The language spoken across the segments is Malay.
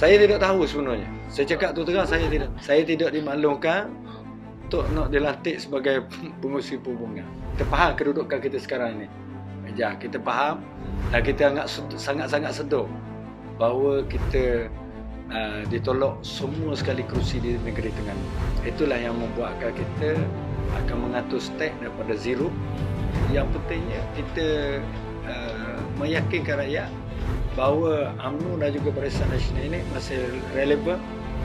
Saya tidak tahu sebenarnya. Saya cakap tu terang, saya tidak dimaklumkan untuk nak dilantik sebagai pengurusi perhubungan. Kita faham kedudukan kita sekarang ini. Ya, kita faham dan kita sangat-sangat sedar bahawa kita ditolak semua sekali kerusi di negeri Terengganu. Itulah yang membuatkan kita akan mengatur stek daripada zero. Yang pentingnya kita meyakinkan rakyat bahawa UMNO dan juga Barisan Nasional ini masih relevan.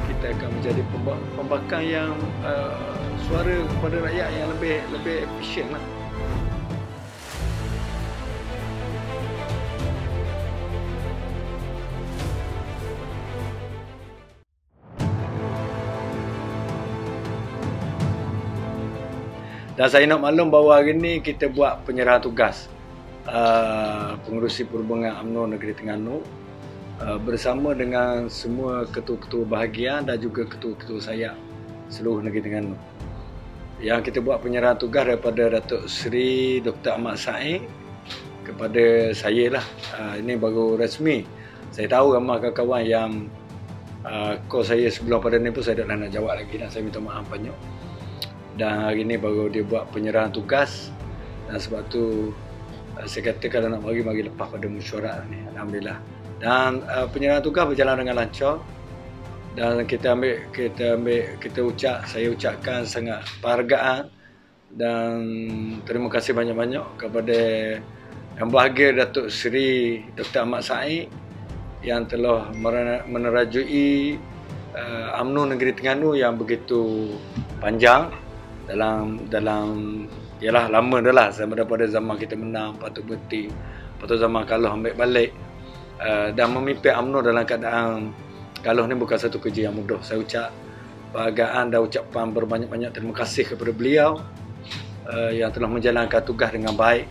Kita akan menjadi pembangkang yang suara kepada rakyat yang lebih efisien lah. Dan saya nak maklum bahawa hari ini kita buat penyerahan tugas pengurusi perhubungan UMNO Negeri Terengganu bersama dengan semua ketua-ketua bahagian dan juga ketua-ketua sayap seluruh Negeri Terengganu. Yang kita buat penyerahan tugas daripada Datuk Seri Dr. Ahmad Said kepada saya lah. Ini baru rasmi. Saya tahu ramai kawan-kawan yang call saya sebelum pada ni pun saya tak nak jawab lagi dan saya minta maaf banyak. Dan hari ni baru dia buat penyerahan tugas dan sebab tu saya kata kalau nak mari lepas pada mesyuarat ni. Alhamdulillah. Dan penyerahan tugas berjalan dengan lancar dan saya ucapkan sangat penghargaan dan terima kasih banyak-banyak kepada Yang Berbahagia Datuk Seri Dr. Ahmad Said yang telah menerajui UMNO Negeri Terengganu yang begitu panjang dalam ialah lama dah lah daripada zaman kita menang, patut berhenti, patut zaman kalah ambil balik dan memimpin UMNO dalam keadaan kalah ni bukan satu kerja yang mudah. Saya ucap penghargaan dan ucapan berbanyak-banyak terima kasih kepada beliau yang telah menjalankan tugas dengan baik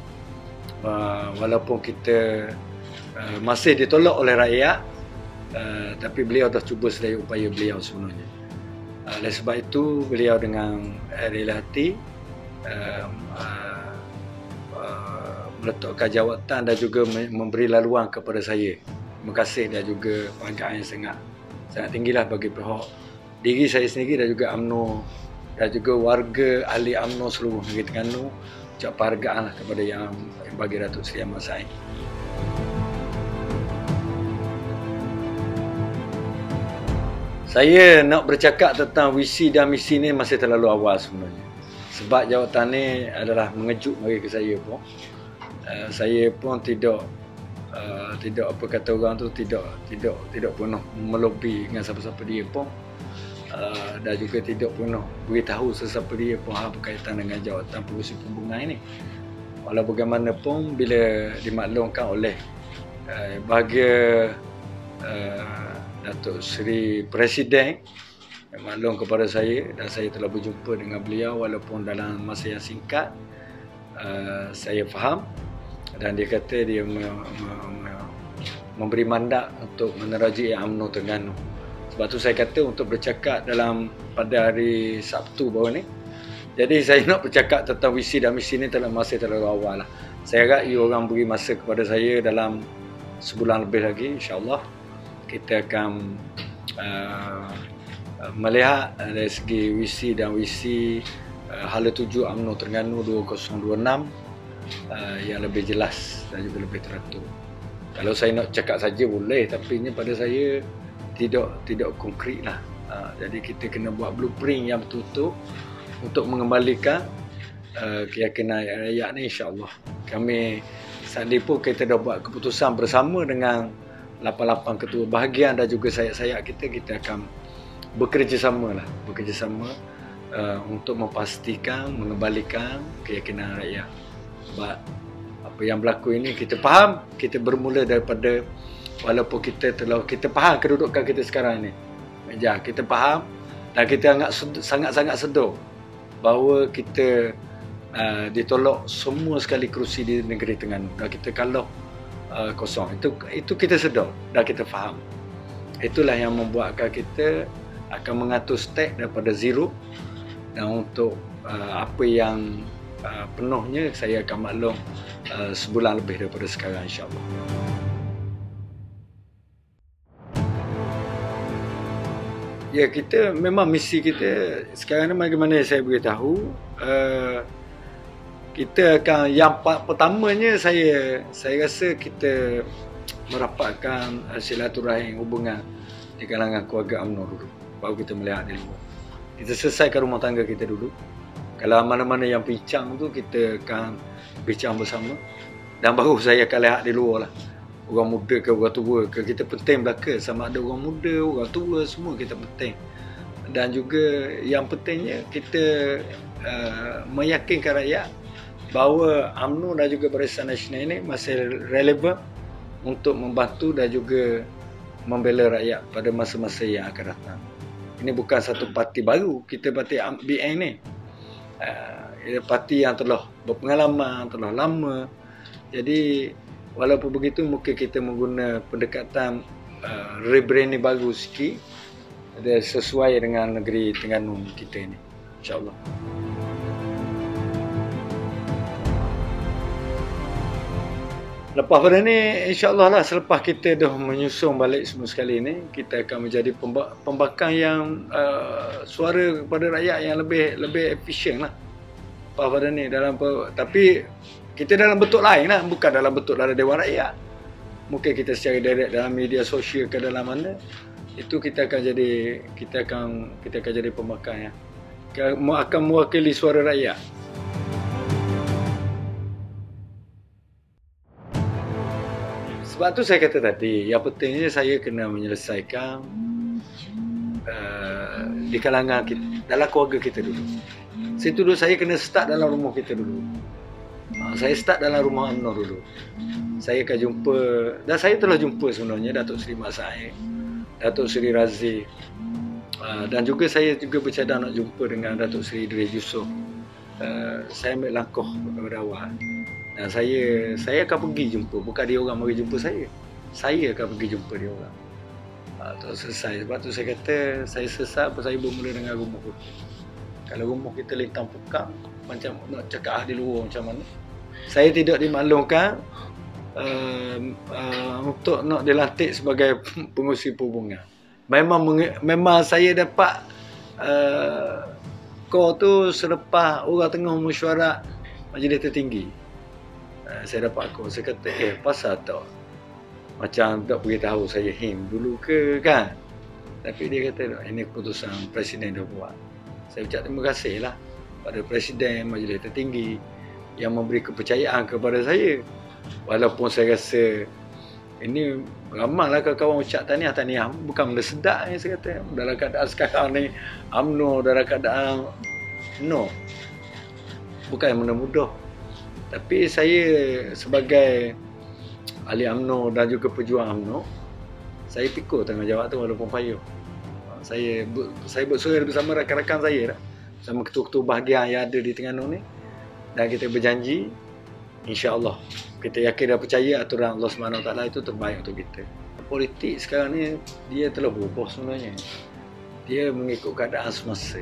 walaupun kita masih ditolak oleh rakyat tapi beliau dah cuba sedaya upaya beliau sebenarnya. Oleh sebab itu beliau dengan rela hati meletakkan jawatan dan juga memberi laluan kepada saya. Terima kasih dan juga penghargaan yang sangat tinggilah bagi pihak diri saya sendiri dan juga UMNO dan juga warga ahli UMNO seluruh Negeri Terengganu. Ucap penghargaan kepada yang bagi Datuk Seri Ahmad Said. Saya nak bercakap tentang visi dan misi ni masih terlalu awal sebenarnya. Sebab jawatan ni adalah mengejut bagi saya pun. Saya pun tidak apa kata orang tu tidak pernah melobi dengan siapa-siapa dia pun. Dan juga tidak pernah beritahu sesiapa dia pun berkaitan dengan jawatan pengurusi perhubungan ini. Walau bagaimanapun bila dimaklumkan oleh bahagia Datuk Seri Presiden yang maklum kepada saya dan saya telah berjumpa dengan beliau walaupun dalam masa yang singkat, saya faham dan dia kata dia memberi mandat untuk menerajui UMNO Terengganu. Sebab tu saya kata untuk bercakap pada hari Sabtu baru ni. Jadi saya nak bercakap tentang visi dan misi ni masih terlalu awal lah. Saya harap you orang beri masa kepada saya dalam sebulan lebih lagi, insyaAllah kita akan melihat dari segi visi hala tuju UMNO Terengganu 2026 yang lebih jelas dan juga lebih teratur. Kalau saya nak cakap saja boleh, tapi ini pada saya tidak konkret lah. Jadi kita kena buat blueprint yang betul-betul untuk mengembalikan keyakinan rakyat ni, insyaAllah. Kami saat ini pun kita dah buat keputusan bersama dengan 88 ketua bahagian dan juga sayap-sayap kita akan bekerjasama untuk memastikan mengembalikan keyakinan rakyat. Sebab apa yang berlaku ini kita faham, kita bermula daripada walaupun kita faham kedudukan kita sekarang ini. Ya, kita faham dan kita sangat-sangat sedar bahawa kita ditolak semua sekali kerusi di negeri Terengganu dan kita kalah kosong. Itu kita sedar dan kita faham. Itulah yang membuatkan kita akan mengatur stek daripada zero dan untuk apa yang penuhnya saya akan maklum sebulan lebih daripada sekarang, insyaAllah. Ya, kita memang misi kita sekarang ni bagaimana saya beritahu, kita akan yang pertamanya saya rasa kita merapatkan silaturahim hubungan di kalangan keluarga UMNO dulu, baru kita melihat di luar. Kita selesaikan rumah tangga kita dulu. Kalau mana-mana yang bincang tu kita akan bincang bersama, dan baru saya akan lihat di luar lah. Orang muda ke orang tua ke, kita penting belaka. Sama ada orang muda, orang tua, semua kita penting. Dan juga yang pentingnya kita meyakinkan rakyat bahawa UMNO dan juga Barisan Nasional ini masih relevan untuk membantu dan juga membela rakyat pada masa-masa yang akan datang. Ini bukan satu parti baru, kita parti BN ni. Parti yang telah berpengalaman, telah lama. Jadi walaupun begitu, mungkin kita menggunakan pendekatan rebranding baru sikit, sesuai dengan negeri Terengganu kita ini, insyaAllah. Lepas pada ni, insyaAllah lah, selepas kita dah menyusung balik semua sekali ni, kita akan menjadi pembangkang yang suara kepada rakyat yang lebih efisien lah. Lepas pada ni, tapi kita dalam bentuk lain lah, bukan dalam bentuk dalam Dewan Rakyat. Mungkin kita secara direct dalam media sosial ke dalam mana, itu kita akan jadi pembangkang yang akan mewakili suara rakyat. Sebab tu saya kata tadi, yang pentingnya saya kena menyelesaikan di kalangan kita, dalam keluarga kita dulu. Situ dulu saya kena start dalam rumah kita dulu. Saya start dalam rumah UMNO dulu. Saya akan jumpa, dan saya telah jumpa sebenarnya Datuk Seri Mat Said, Datuk Seri Razif, dan juga saya juga bercadang nak jumpa dengan Datuk Seri Idris Yusof. Saya ambil langkah pada awal. Dan saya akan pergi jumpa, bukan dia orang mari jumpa saya. Saya akan pergi jumpa dia orang. Terus selesai. Sebab tu saya kata, saya sesat apa saya bermula dengan rumah pun. Kalau rumah kita lintang pekak, macam nak cakap di luar macam mana. Saya tidak dimaklumkan untuk nak dilantik sebagai pengurusi perhubungan. Memang saya dapat call tu selepas orang tengah mesyuarat majlis tertinggi. Saya dapat call, saya kata pasal tak macam tak beritahu saya dulu ke kan. Tapi dia kata ini keputusan Presiden dah buat. Saya ucap terima kasih lah pada Presiden majlis tertinggi yang memberi kepercayaan kepada saya. Walaupun saya rasa ini ramailah kawan-kawan ucap tahniah bukan benda sedap ni, saya kata. Dalam keadaan sekarang ni UMNO dalam keadaan bukan benda mudah. Tapi saya sebagai ahli UMNO dan juga pejuang UMNO, saya pikul tanggungjawab tu walaupun payah. Saya bersuara bersama rakan-rakan saya dah, sama ketua-ketua bahagian yang ada di Terengganu ni, dan kita berjanji insya-Allah kita yakin dan percaya aturan Allah SWT itu terbaik untuk kita. Politik sekarang ni dia telah berubah sebenarnya. Dia mengikut keadaan semasa.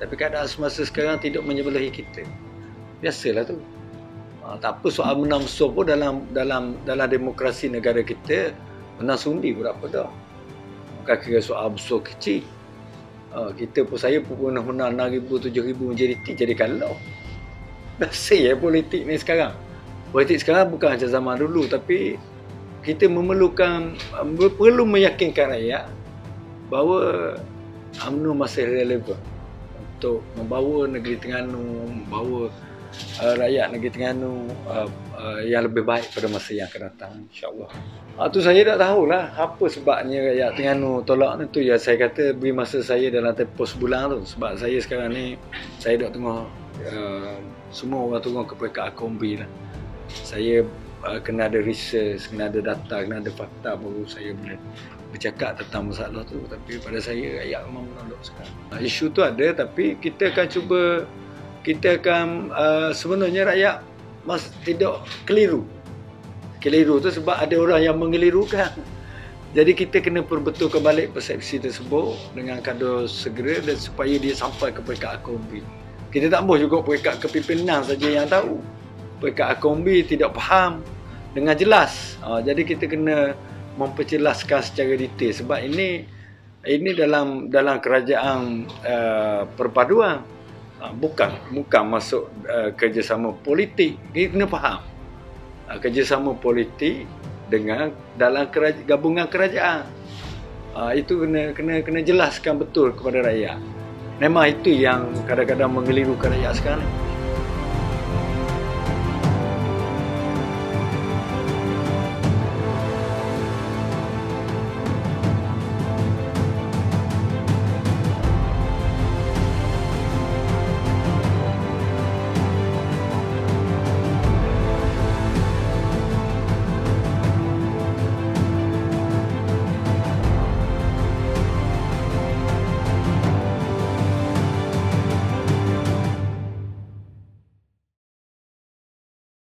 Tapi keadaan semasa sekarang tidak menyebelahi kita. Biasalah tu. Tak apa soal menang besar pun dalam demokrasi negara kita, menang sundi pun tak apa dah. Bukan kira soal besar kecil. Kita pun, saya pun pernah menang 6,000, 7,000 majoriti jadi kalau. Biasa ya politik ni sekarang. Politik sekarang bukan macam zaman dulu, tapi kita perlu meyakinkan rakyat bahawa UMNO masih relevan untuk membawa negeri Terengganu, membawa rakyat negeri Terengganu yang lebih baik pada masa yang akan datang, insya-Allah. Tu saya tak tahulah apa sebabnya rakyat Terengganu tolak ni tu. Ya saya kata beri masa saya dalam tempoh sebulan tu, sebab saya sekarang ni saya duk tengok semua orang turun ke peringkat akombi lah. Saya kena ada research, kena ada data, kena ada fakta baru saya boleh bercakap tentang masalah tu. Tapi pada saya rakyat memang menolak sekarang. Isu tu ada, tapi kita akan cuba, kita akan sebenarnya rakyat tidak keliru. Keliru tu sebab ada orang yang mengelirukan. Jadi kita kena perbetulkan balik persepsi tersebut dengan kadar segera, dan supaya dia sampai ke peringkat akombi. Kita tak boleh juga peringkat kepimpinan saja yang tahu. Peringkat akombi tidak faham dengan jelas. Jadi kita kena memperjelaskan secara detail, sebab ini ini dalam kerajaan perpaduan, bukan masuk kerjasama politik. Ini kena faham. Kerjasama politik dengan dalam gabungan kerajaan. Itu kena jelaskan betul kepada rakyat. Memang itu yang kadang-kadang mengelirukan rakyat sekarang.